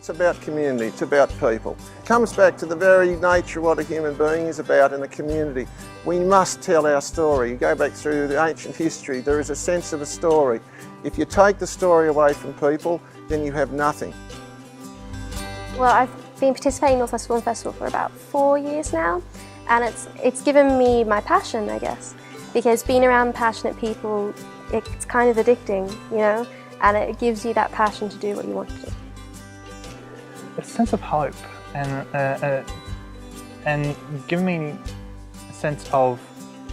It's about community, it's about people. It comes back to the very nature of what a human being is about in a community. We must tell our story. You go back through the ancient history, there is a sense of a story. If you take the story away from people, then you have nothing. Well, I've been participating in Nwff Film Festival for about 4 years now, and it's given me my passion, I guess, because being around passionate people, it's kind of addicting, you know, and it gives you that passion to do what you want to do. A sense of hope and give me a sense of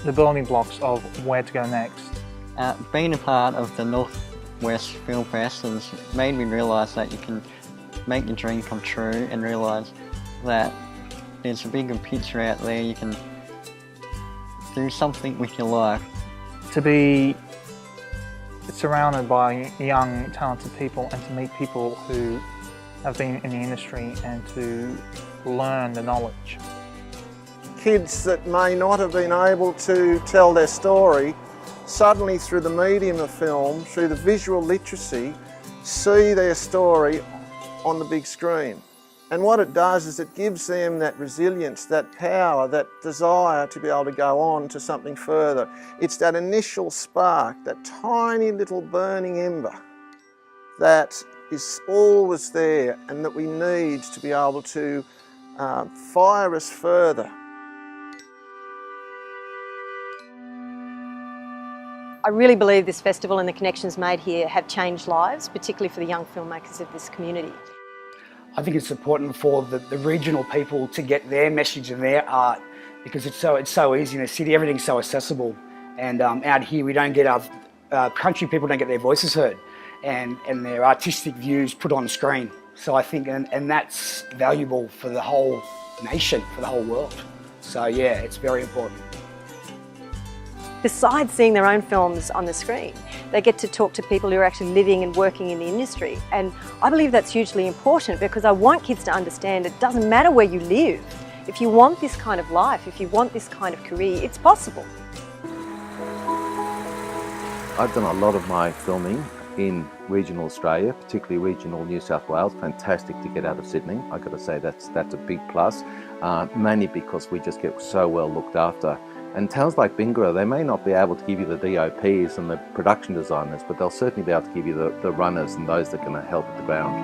the building blocks of where to go next. Being a part of the Nwff Film Fest has made me realise that you can make your dream come true and realise that there's a bigger picture out there. You can do something with your life. To be surrounded by young, talented people and to meet people who have been in the industry and to learn the knowledge. Kids that may not have been able to tell their story, suddenly through the medium of film, through the visual literacy, see their story on the big screen. And what it does is it gives them that resilience, that power, that desire to be able to go on to something further. It's that initial spark, that tiny little burning ember that is always there and that we need to be able to fire us further. I really believe this festival and the connections made here have changed lives, particularly for the young filmmakers of this community. I think it's important for the regional people to get their message and their art, because it's so easy in the city. Everything's so accessible, and out here we don't get our country people don't get their voices heard and their artistic views put on screen. So I think and that's valuable for the whole nation, for the whole world. So yeah, it's very important. Besides seeing their own films on the screen, they get to talk to people who are actually living and working in the industry. And I believe that's hugely important, because I want kids to understand it doesn't matter where you live. If you want this kind of life, if you want this kind of career, it's possible. I've done a lot of my filming in regional Australia, particularly regional New South Wales. Fantastic to get out of Sydney. I've got to say that's a big plus, mainly because we just get so well looked after. And towns like Bingara, they may not be able to give you the DOPs and the production designers, but they'll certainly be able to give you the runners and those that are going to help at the ground.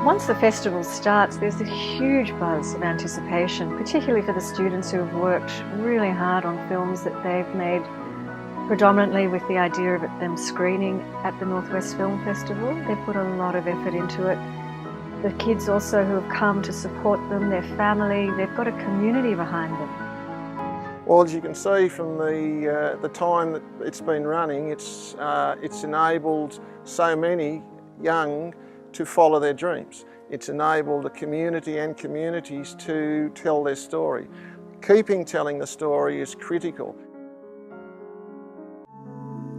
Once the festival starts, there's a huge buzz of anticipation, particularly for the students who have worked really hard on films that they've made predominantly with the idea of them screening at the Nwff Film Festival. They've put a lot of effort into it. The kids also who have come to support them, their family, they've got a community behind them. Well, as you can see from the time that it's been running, it's enabled so many young to follow their dreams. It's enabled a community and communities to tell their story. Keeping telling the story is critical.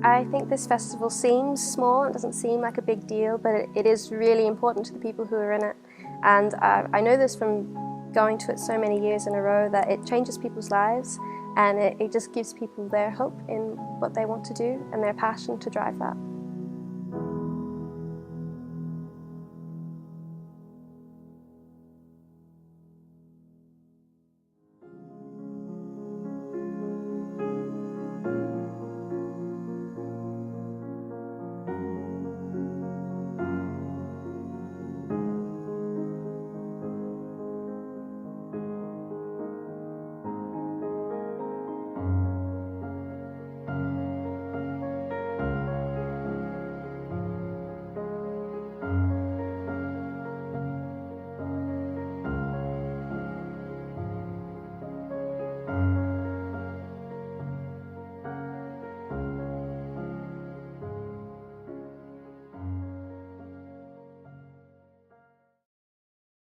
I think this festival seems small, it doesn't seem like a big deal, but it is really important to the people who are in it. And I know this from going to it so many years in a row, that it changes people's lives, and it just gives people their hope in what they want to do and their passion to drive that.